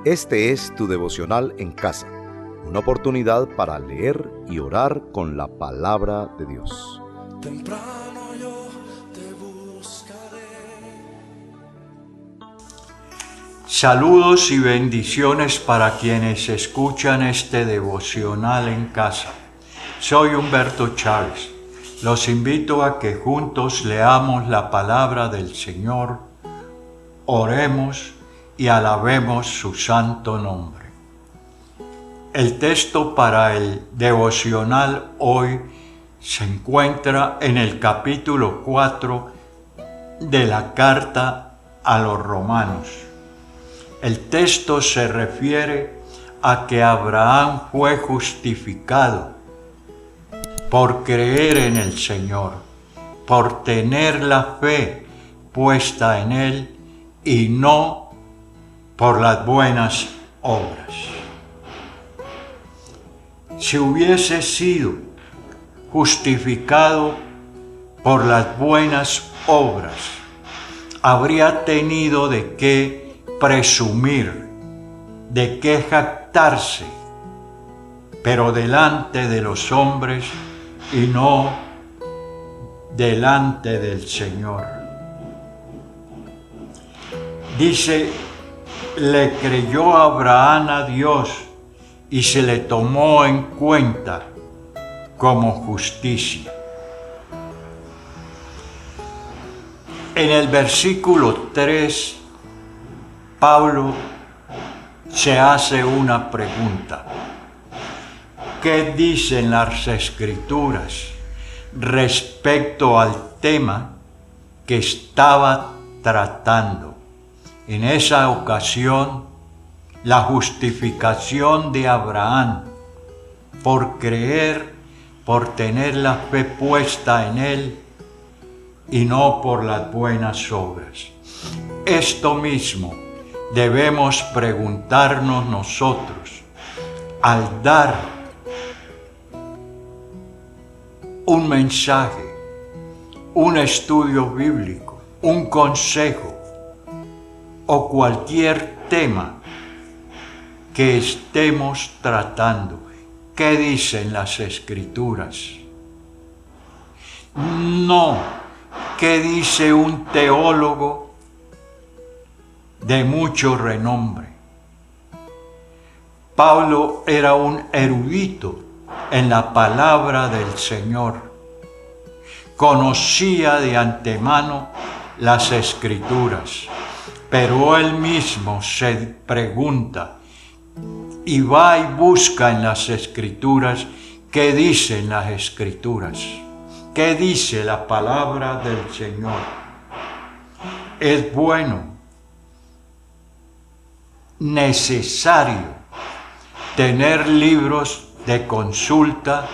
Este es tu devocional en casa, una oportunidad para leer y orar con la palabra de Dios. Temprano yo te buscaré. Saludos y bendiciones para quienes escuchan este devocional en casa. Soy Humberto Chávez. Los invito a que juntos leamos la palabra del Señor, oremos y alabemos su santo nombre. El texto para el devocional hoy se encuentra en el capítulo 4 de la carta a los Romanos. El texto se refiere a que Abraham fue justificado por creer en el Señor, por tener la fe puesta en Él y no por las buenas obras. Si hubiese sido justificado por las buenas obras, habría tenido de qué presumir, de qué jactarse, pero delante de los hombres y no delante del Señor. Dice, le creyó Abraham a Dios y se le tomó en cuenta como justicia. En el versículo 3, Pablo se hace una pregunta. ¿Qué dicen las Escrituras respecto al tema que estaba tratando? En esa ocasión, la justificación de Abraham por creer, por tener la fe puesta en él y no por las buenas obras. Esto mismo debemos preguntarnos nosotros al dar un mensaje, un estudio bíblico, un consejo o cualquier tema que estemos tratando. ¿Qué dicen las Escrituras? No, ¿qué dice un teólogo de mucho renombre? Pablo era un erudito en la palabra del Señor. Conocía de antemano las Escrituras, pero él mismo se pregunta y va y busca en las Escrituras qué dicen las Escrituras, qué dice la palabra del Señor. Es bueno, necesario tener libros de consulta,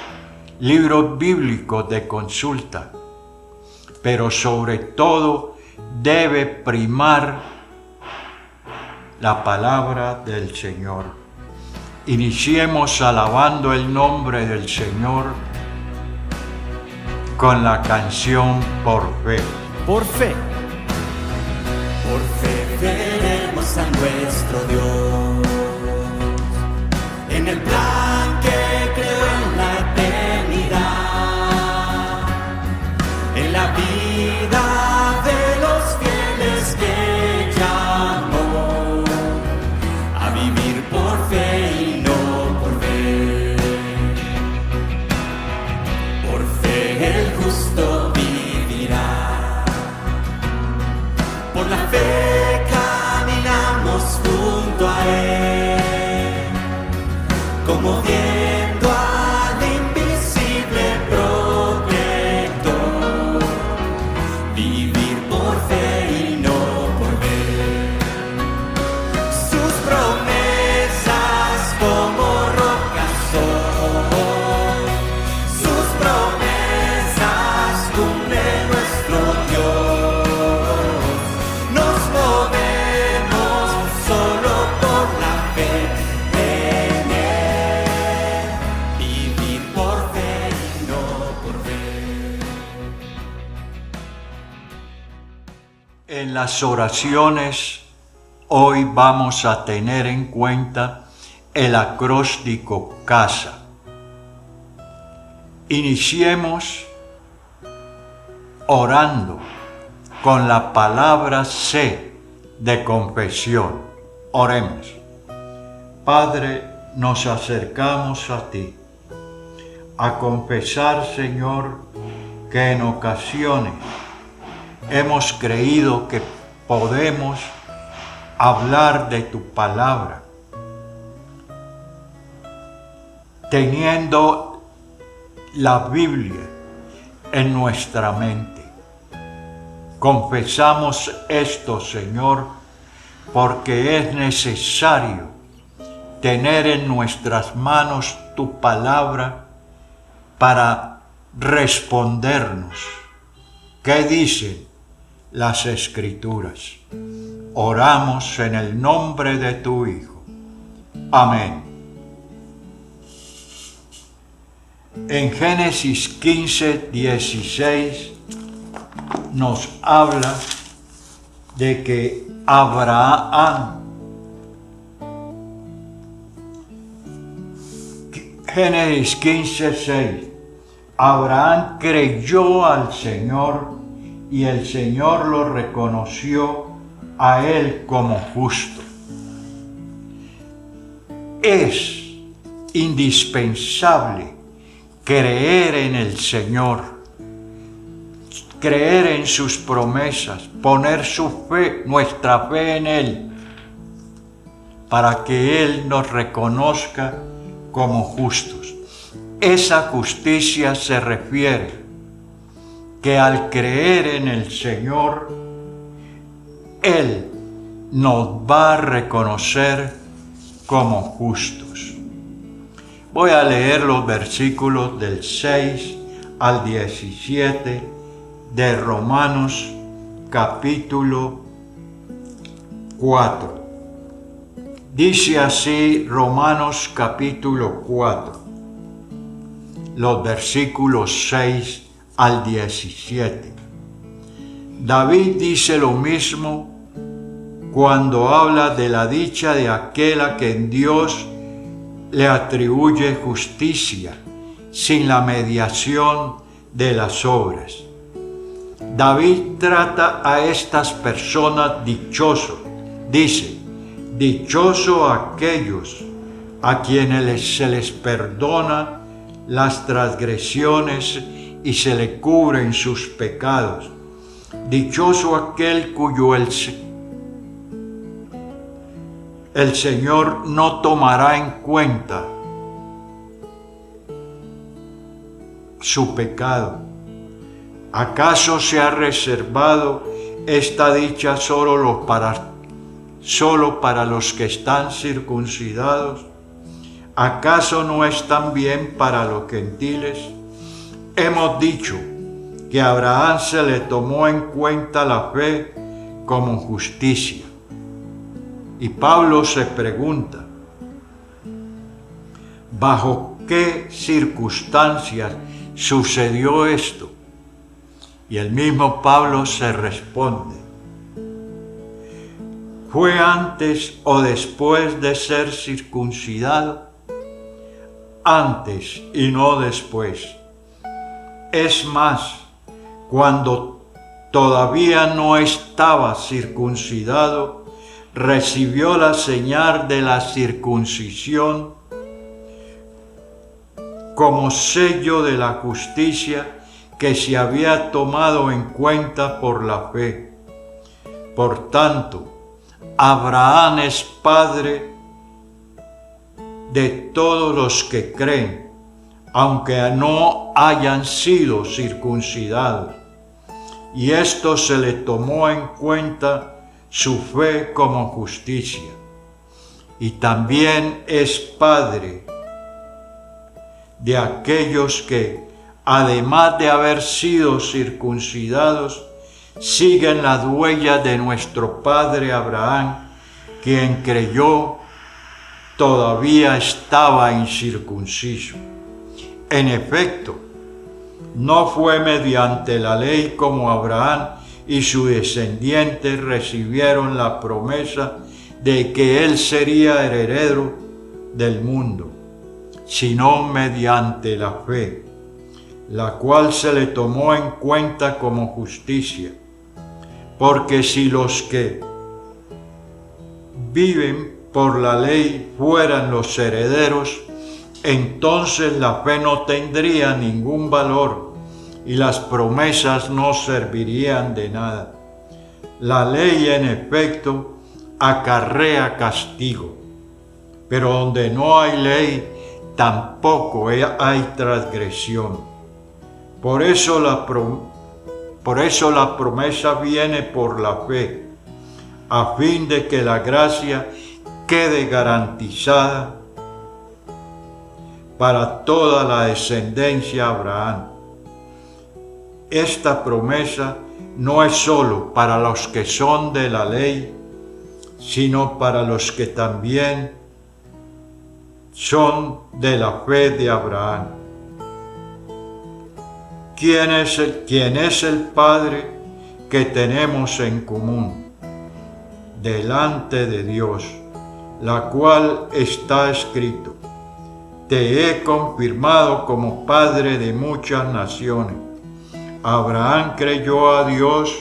libros bíblicos de consulta, pero sobre todo debe primar la palabra del Señor. Iniciemos alabando el nombre del Señor con la canción Por Fe. Por fe. Por fe veremos a nuestro Dios en el plan que creó en la eternidad, en la vida de los fieles que llamó a vivir por fe y no por ver. Por fe el justo vivirá. Por la fe caminamos junto a Él, como viendo al invisible protector, vivir por fe y no por ver. Sus promesas como rocas son, sus promesas cumple nuestro Dios. Nos movemos solo por la fe en Él, vivir por fe y no por ver. En las oraciones hoy vamos a tener en cuenta el acróstico CASA. Iniciemos orando con la palabra C de confesión. Oremos. Padre, nos acercamos a ti a confesar, Señor, que en ocasiones hemos creído que podemos hablar de tu palabra, teniendo la Biblia en nuestra mente. Confesamos esto, Señor, porque es necesario tener en nuestras manos tu palabra para respondernos. ¿Qué dicen las Escrituras? Oramos en el nombre de tu Hijo. Amén. En Génesis 15, 16 nos habla de que Abraham, Génesis 15, 6, Abraham creyó al Señor y el Señor lo reconoció a él como justo. Es indispensable creer en el Señor, creer en sus promesas, poner nuestra fe en Él, para que Él nos reconozca como justos. Esa justicia se refiere que al creer en el Señor, Él nos va a reconocer como justos. Voy a leer los versículos del 6 al 17 de Romanos capítulo 4. Dice así Romanos capítulo 4, los versículos 6 al 17. David dice lo mismo cuando habla de la dicha de aquel a quien Dios le atribuye justicia sin la mediación de las obras. David trata a estas personas dichosos. Dice, dichosos aquellos a quienes se les perdona las transgresiones y se le cubren sus pecados. Dichoso aquel cuyo el Señor no tomará en cuenta su pecado. ¿Acaso se ha reservado esta dicha solo para los que están circuncidados? ¿Acaso no es también para los gentiles? Hemos dicho que a Abraham se le tomó en cuenta la fe como justicia. Y Pablo se pregunta, ¿bajo qué circunstancias sucedió esto? Y el mismo Pablo se responde, ¿fue antes o después de ser circuncidado? Antes y no después. Es más, cuando todavía no estaba circuncidado, recibió la señal de la circuncisión como sello de la justicia que se había tomado en cuenta por la fe. Por tanto, Abraham es padre de todos los que creen, aunque no hayan sido circuncidados. Y esto se le tomó en cuenta su fe como justicia. Y también es padre de aquellos que, además de haber sido circuncidados, siguen las huellas de nuestro padre Abraham, quien creyó todavía estaba incircunciso. En efecto, no fue mediante la ley como Abraham y sus descendientes recibieron la promesa, de que Él sería heredero del mundo, sino mediante la fe, la cual se le tomó en cuenta como justicia. Porque si los que viven por la ley fueran los herederos, entonces la fe no tendría ningún valor y las promesas no servirían de nada. La ley, en efecto, acarrea castigo, pero donde no hay ley, tampoco hay transgresión. Por eso la promesa viene por la fe, a fin de que la gracia quede garantizada para toda la descendencia de Abraham. Esta promesa no es sólo para los que son de la ley, sino para los que también son de la fe de Abraham. ¿Quién es el Padre que tenemos en común delante de Dios? La cual está escrito: te he confirmado como padre de muchas naciones. Abraham creyó a Dios,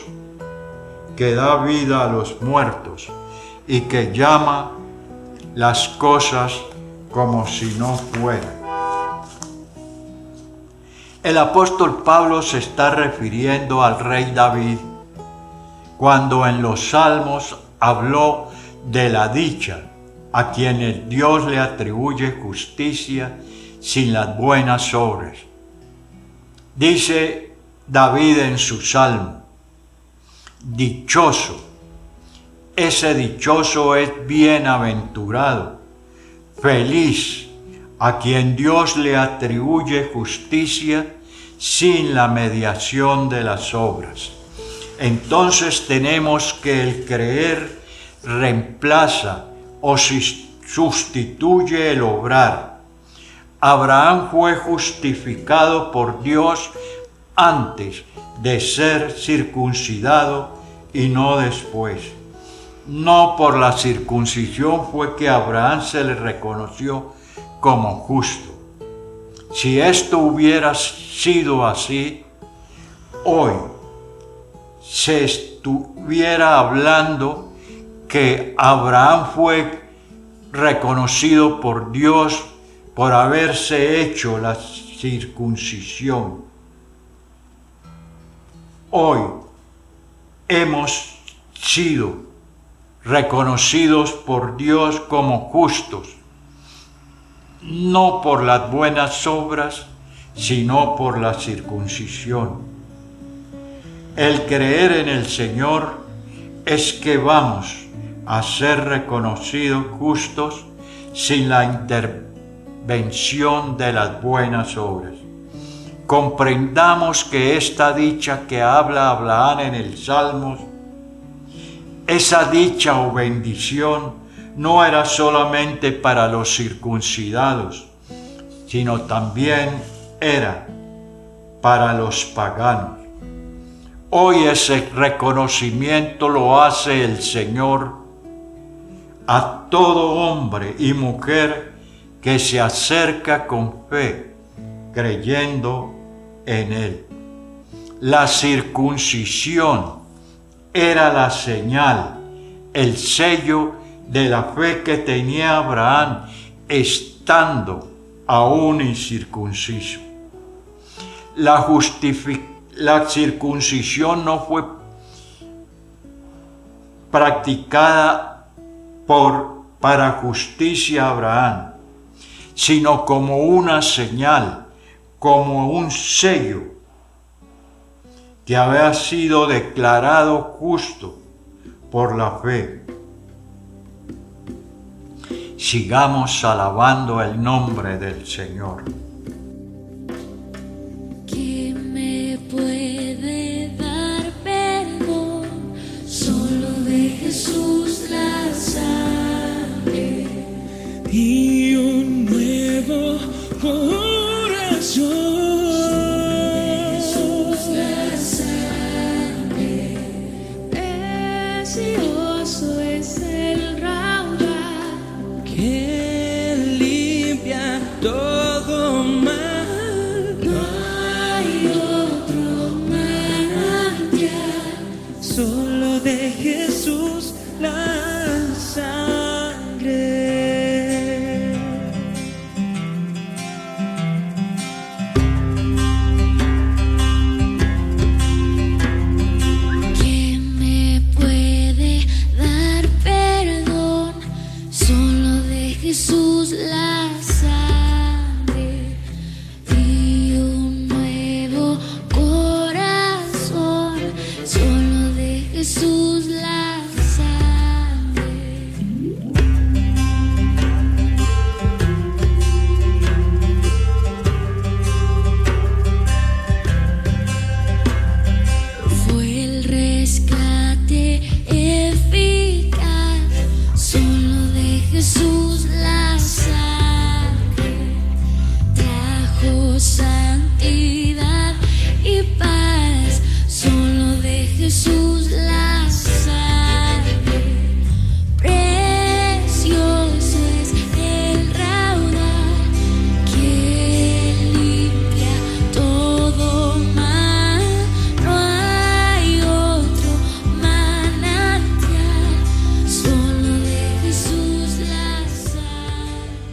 que da vida a los muertos y que llama las cosas como si no fueran. El apóstol Pablo se está refiriendo al rey David cuando en los Salmos habló de la dicha a quienes Dios le atribuye justicia sin las buenas obras. Dice David en su Salmo: dichoso, ese dichoso es bienaventurado, feliz a quien Dios le atribuye justicia sin la mediación de las obras. Entonces tenemos que el creer reemplaza o sustituye el obrar. Abraham fue justificado por Dios antes de ser circuncidado y no después. No por la circuncisión fue que a Abraham se le reconoció como justo. Si esto hubiera sido así, hoy se estuviera hablando que Abraham fue reconocido por Dios por haberse hecho la circuncisión. Hoy hemos sido reconocidos por Dios como justos, no por las buenas obras, sino por la circuncisión. El creer en el Señor es que vamos a ser reconocidos justos sin la intervención de las buenas obras. Comprendamos que esta dicha que habla Abraham en el Salmos, esa dicha o bendición no era solamente para los circuncidados, sino también era para los paganos. Hoy ese reconocimiento lo hace el Señor a todo hombre y mujer que se acerca con fe, creyendo en Él. La circuncisión era la señal, el sello de la fe que tenía Abraham estando aún incircunciso. La circuncisión no fue practicada para justicia a Abraham, sino como una señal, como un sello que había sido declarado justo por la fe. Sigamos alabando el nombre del Señor. ¿Quién me puede dar perdón? Solo de Jesús la sangre y un nuevo corazón. Jesús la sangre, precioso es el rayo. solo de Jesús la sangre. ¿Quién me puede dar perdón? Solo de Jesús la sangre y un nuevo corazón. Solo de Jesús la sangre. Fue el rescate eficaz, solo de Jesús la sangre. Trajo santidad y paz, solo de Jesús la sangre. Precioso es el raudal que limpia todo mal. No hay otro manantial, solo de Jesús la sangre.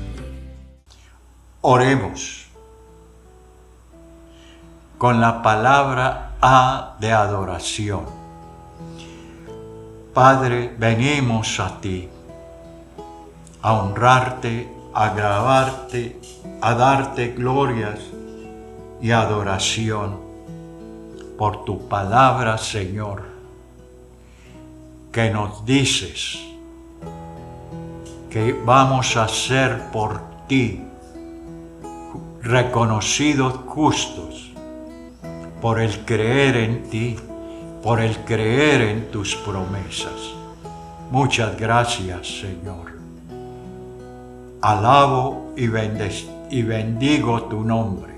Oremos con la palabra A de adoración. Padre, venimos a ti a honrarte, a alabarte, a darte glorias y adoración por tu palabra, Señor, que nos dices que vamos a ser por ti reconocidos justos por el creer en ti, por el creer en tus promesas. Muchas gracias, Señor. Alabo y bendigo tu nombre.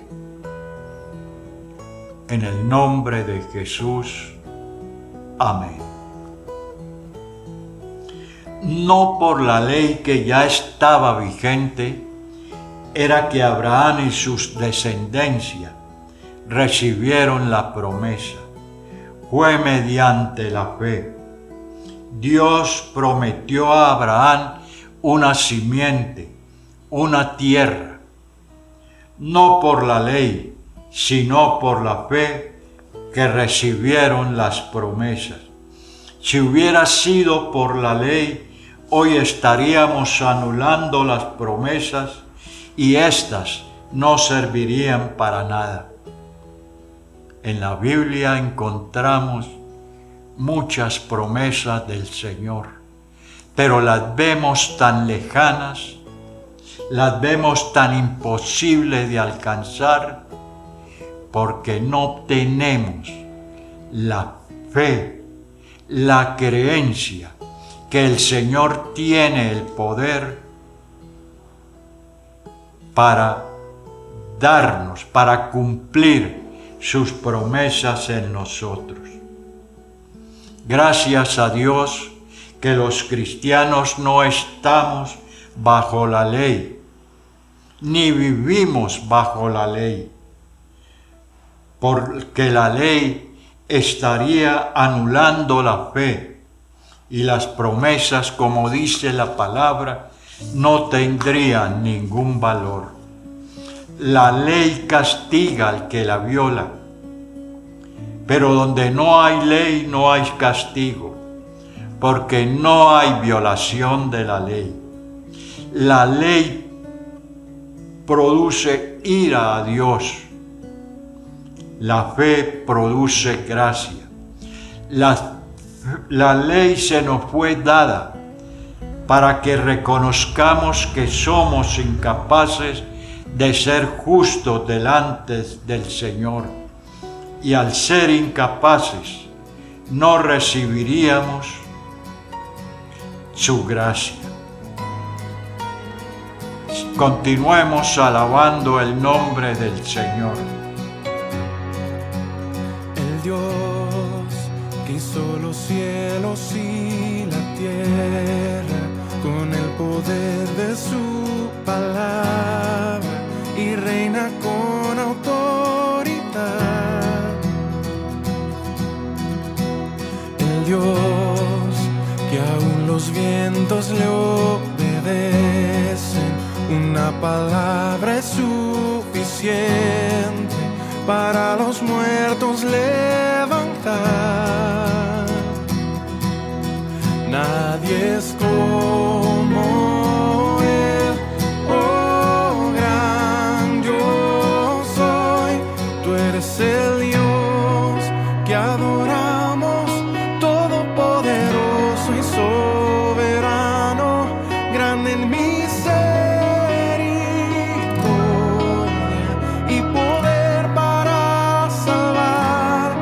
En el nombre de Jesús. Amén. No por la ley que ya estaba vigente era que Abraham y sus descendencias recibieron la promesa. Fue mediante la fe. Dios prometió a Abraham una simiente, una tierra. No por la ley, sino por la fe que recibieron las promesas. Si hubiera sido por la ley, hoy estaríamos anulando las promesas y éstas no servirían para nada. En la Biblia encontramos muchas promesas del Señor, pero las vemos tan lejanas, las vemos tan imposibles de alcanzar, porque no tenemos la fe, la creencia que el Señor tiene el poder para darnos, para cumplir sus promesas en nosotros. Gracias a Dios que los cristianos no estamos bajo la ley, ni vivimos bajo la ley, porque la ley estaría anulando la fe y las promesas, como dice la palabra, no tendrían ningún valor. La ley castiga al que la viola, pero donde no hay ley no hay castigo, porque no hay violación de la ley. La ley produce ira a Dios, la fe produce gracia. La ley se nos fue dada para que reconozcamos que somos incapaces de ser justos delante del Señor, y al ser incapaces no recibiríamos su gracia. Continuemos alabando el nombre del Señor. El Dios que hizo los cielos y la tierra con el poder de su palabra y reina con autoridad. El Dios que aún los vientos le obedecen. Una palabra es suficiente para los muertos levantar. Nadie es como Él, oh gran yo soy. Tú eres el Dios que adoramos, todopoderoso y soberano, grande en misericordia y poder para salvar.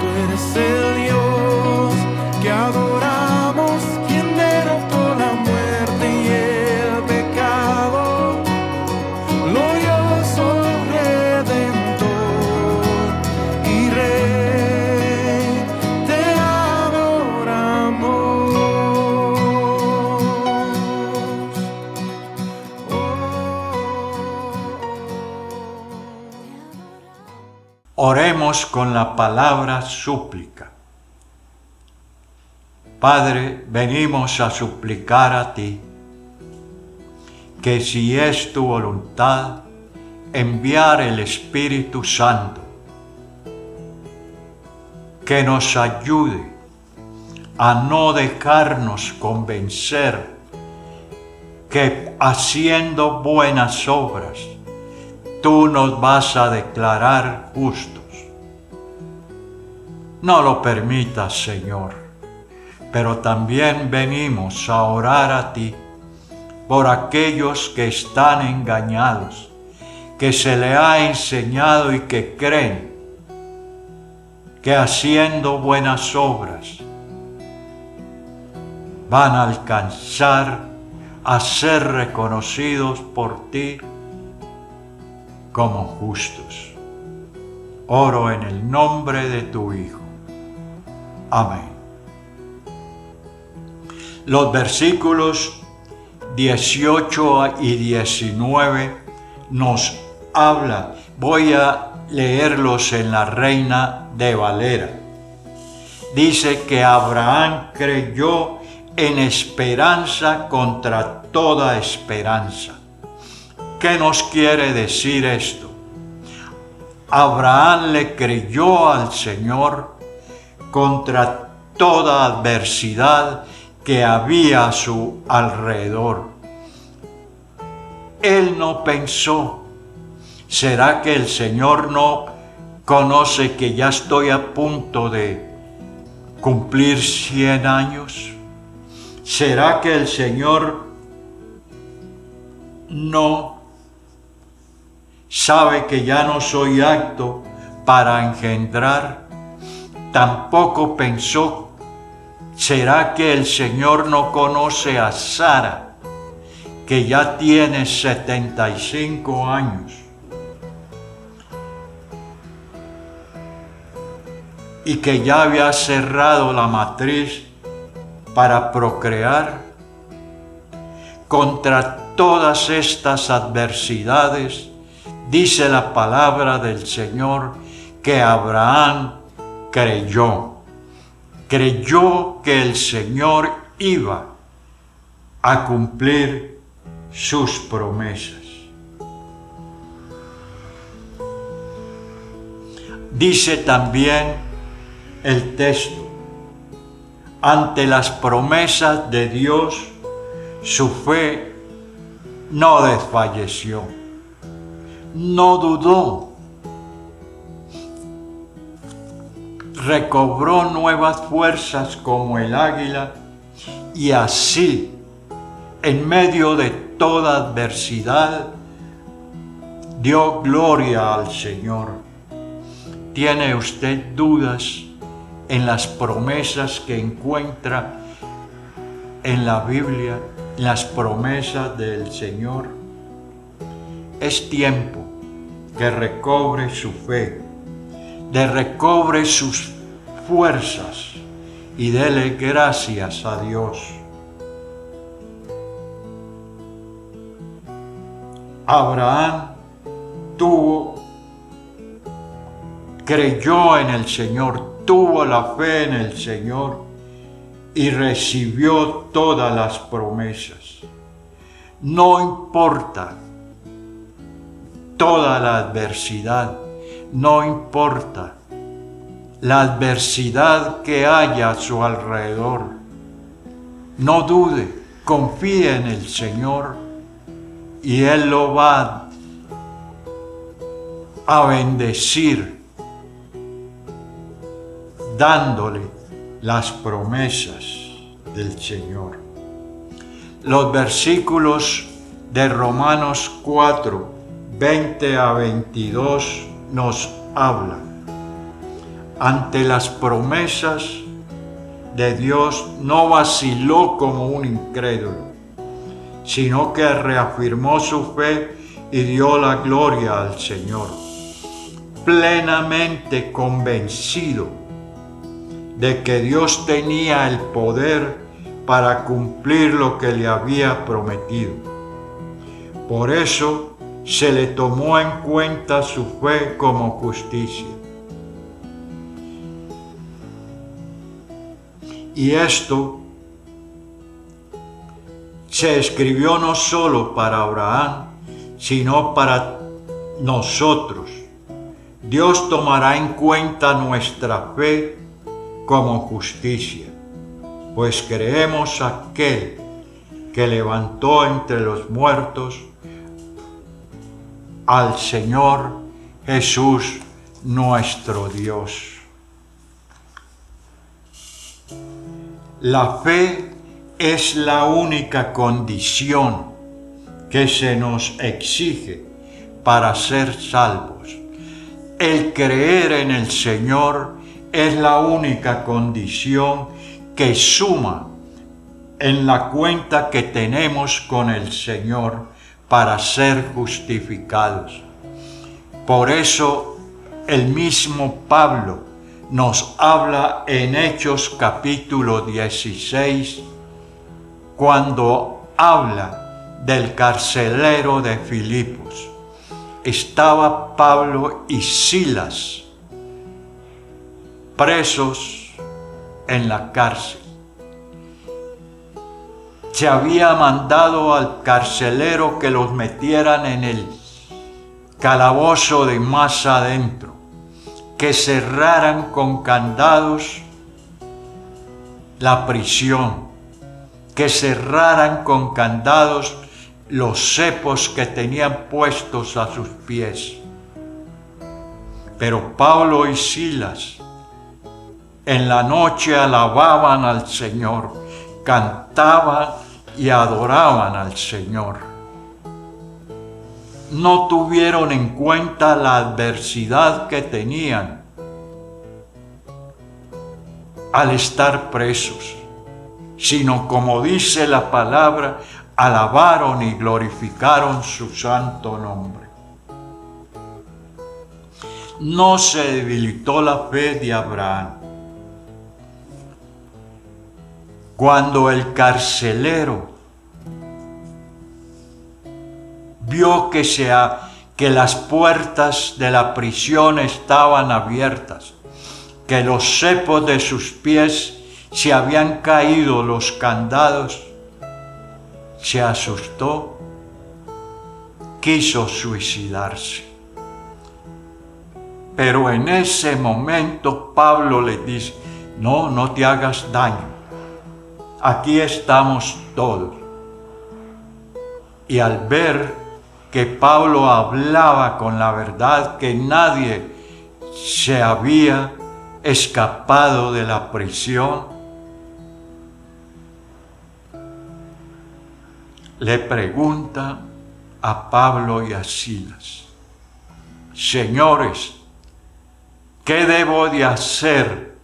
Tú eres el Dios que adoramos, quien derrotó la muerte y el pecado, glorioso Redentor y Rey, te adoramos. Oremos con la palabra súplica. Padre, venimos a suplicar a ti que si es tu voluntad enviar el Espíritu Santo, que nos ayude a no dejarnos convencer que haciendo buenas obras tú nos vas a declarar justos. No lo permitas, Señor, pero también venimos a orar a ti por aquellos que están engañados, que se le ha enseñado y que creen que haciendo buenas obras van a alcanzar a ser reconocidos por ti como justos. Oro en el nombre de tu Hijo. Amén. Los versículos 18 y 19 nos hablan. Voy a leerlos en la Reina de Valera. Dice que Abraham creyó en esperanza contra toda esperanza. ¿Qué nos quiere decir esto? Abraham le creyó al Señor contra toda adversidad que había a su alrededor. Él no pensó, ¿será que el Señor no conoce que ya estoy a punto de cumplir 100 años? ¿Será que el Señor no sabe que ya no soy apto para engendrar? Tampoco pensó, ¿será que el Señor no conoce a Sara, que ya tiene 75 años? Y que ya había cerrado la matriz para procrear. Contra todas estas adversidades, dice la palabra del Señor que Abraham creyó que el Señor iba a cumplir sus promesas. Dice también el texto, ante las promesas de Dios, su fe no desfalleció, no dudó, recobró nuevas fuerzas como el águila y así, en medio de toda adversidad, dio gloria al Señor. ¿Tiene usted dudas en las promesas que encuentra en la Biblia, las promesas del Señor? Es tiempo que recobre su fe, de recobre sus fuerzas y dele gracias a Dios. Abraham creyó en el Señor, tuvo la fe en el Señor y recibió todas las promesas. No importa toda la adversidad, no importa la adversidad que haya a su alrededor. No dude, confíe en el Señor y Él lo va a bendecir, dándole las promesas del Señor. Los versículos de Romanos 4, 20 a 22 nos hablan. Ante las promesas de Dios no vaciló como un incrédulo, sino que reafirmó su fe y dio la gloria al Señor, plenamente convencido de que Dios tenía el poder para cumplir lo que le había prometido. Por eso se le tomó en cuenta su fe como justicia. Y esto se escribió no solo para Abraham, sino para nosotros. Dios tomará en cuenta nuestra fe como justicia, pues creemos aquel que levantó entre los muertos al Señor Jesús nuestro Dios. La fe es la única condición que se nos exige para ser salvos. El creer en el Señor es la única condición que suma en la cuenta que tenemos con el Señor para ser justificados. Por eso el mismo Pablo nos habla en Hechos capítulo 16, cuando habla del carcelero de Filipos. Estaba Pablo y Silas presos en la cárcel. Se había mandado al carcelero que los metieran en el calabozo de más adentro, que cerraran con candados la prisión, que cerraran con candados los cepos que tenían puestos a sus pies. Pero Pablo y Silas en la noche alababan al Señor, cantaban y adoraban al Señor. No tuvieron en cuenta la adversidad que tenían al estar presos, sino, como dice la palabra, alabaron y glorificaron su santo nombre. No se debilitó la fe de Abraham. Cuando el carcelero vio que las puertas de la prisión estaban abiertas, que los cepos de sus pies se habían caído, los candados, se asustó, quiso suicidarse. Pero en ese momento Pablo le dice: no te hagas daño, aquí estamos todos. Y al ver que Pablo hablaba con la verdad, que nadie se había escapado de la prisión, le pregunta a Pablo y a Silas: señores, ¿qué debo de hacer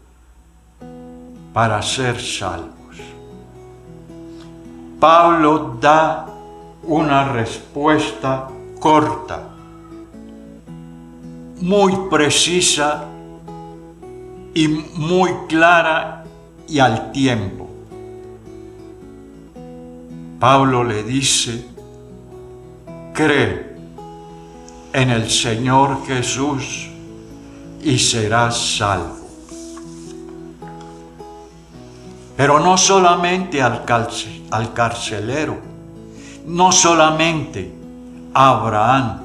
para ser salvos? Pablo da una respuesta corta, muy precisa y muy clara y al tiempo. Pablo le dice: cree en el Señor Jesús y serás salvo. Pero no solamente al carcelero, no solamente a Abraham,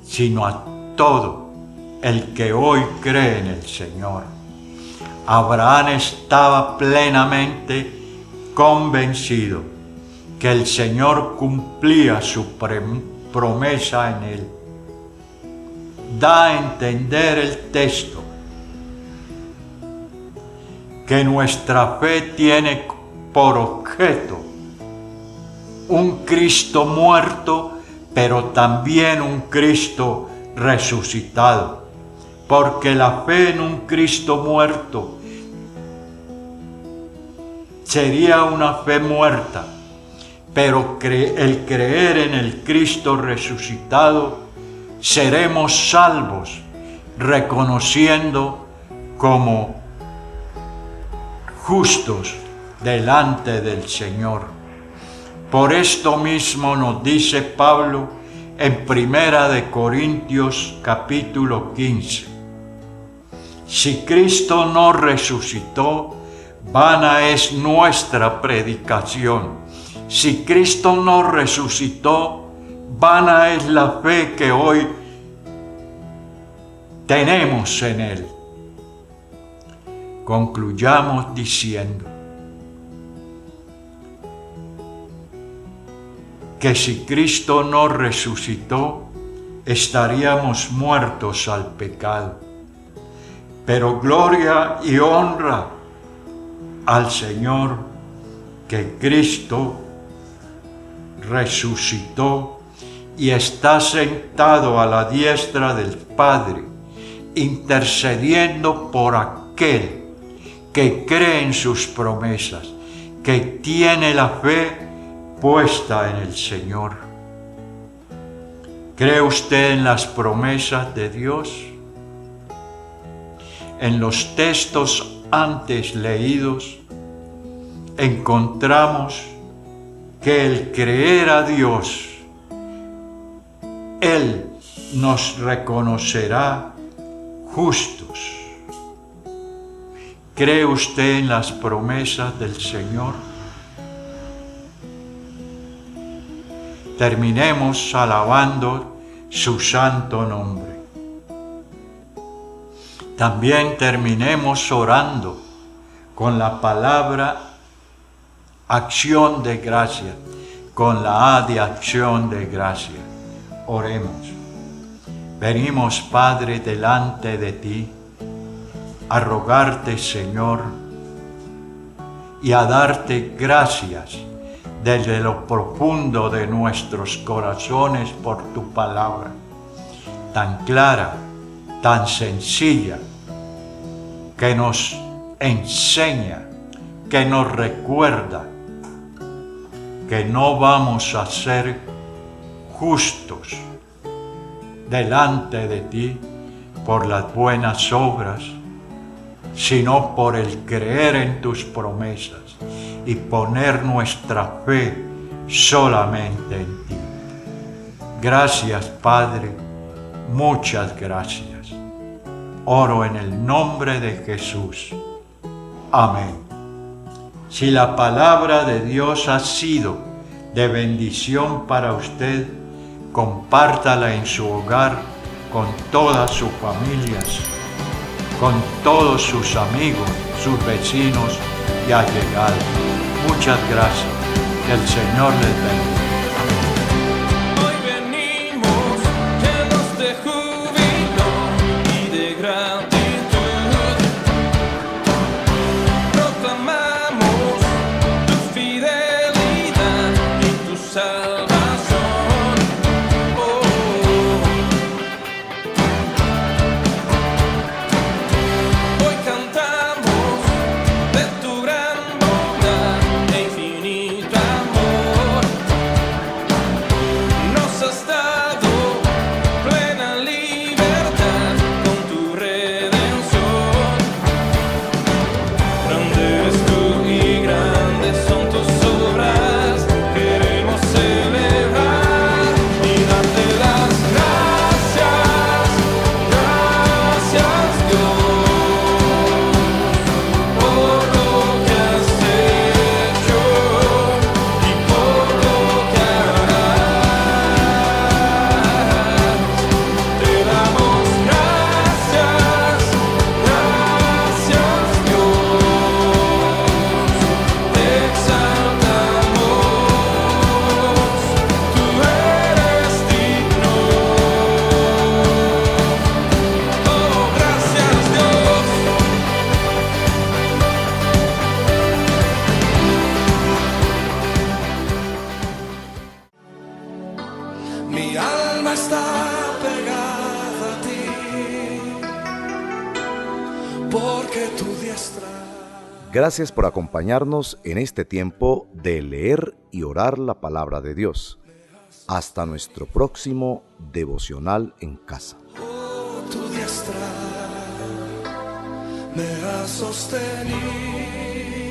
sino a todo el que hoy cree en el Señor. Abraham estaba plenamente convencido que el Señor cumplía su promesa en él. Da a entender el texto que nuestra fe tiene por objeto un Cristo muerto, pero también un Cristo resucitado, porque la fe en un Cristo muerto sería una fe muerta, pero el creer en el Cristo resucitado, seremos salvos, reconociendo como justos delante del Señor. Por esto mismo nos dice Pablo en 1 Corintios capítulo 15. Si Cristo no resucitó, vana es nuestra predicación. Si Cristo no resucitó, vana es la fe que hoy tenemos en Él. Concluyamos diciendo que si Cristo no resucitó, estaríamos muertos al pecado. Pero gloria y honra al Señor que Cristo resucitó y está sentado a la diestra del Padre, intercediendo por aquel que cree en sus promesas, que tiene la fe puesta en el Señor. ¿Cree usted en las promesas de Dios? En los textos antes leídos encontramos que el creer a Dios, Él nos reconocerá justos. ¿Cree usted en las promesas del Señor? Terminemos alabando su santo nombre. También terminemos orando con la palabra acción de gracia, con la A de acción de gracia. Oremos. Venimos, Padre, delante de ti, a rogarte, Señor, y a darte gracias desde lo profundo de nuestros corazones por tu palabra, tan clara, tan sencilla, que nos enseña, que nos recuerda que no vamos a ser justos delante de ti por las buenas obras, sino por el creer en tus promesas y poner nuestra fe solamente en ti. Gracias, Padre, muchas gracias. Oro en el nombre de Jesús. Amén. Si la palabra de Dios ha sido de bendición para usted, compártala en su hogar con todas sus familias, con todos sus amigos, sus vecinos y allegados. Muchas gracias. Que el Señor les bendiga. Hoy venimos llenos de júbilo y de gratitud. Proclamamos tu fidelidad y tu salvación. Hoy cantamos de tu gran bondad e infinito amor. está pegada a ti, porque tu diestra. Gracias por acompañarnos en este tiempo de leer y orar la palabra de Dios. Hasta nuestro próximo devocional en casa. Tu diestra me ha sostenido.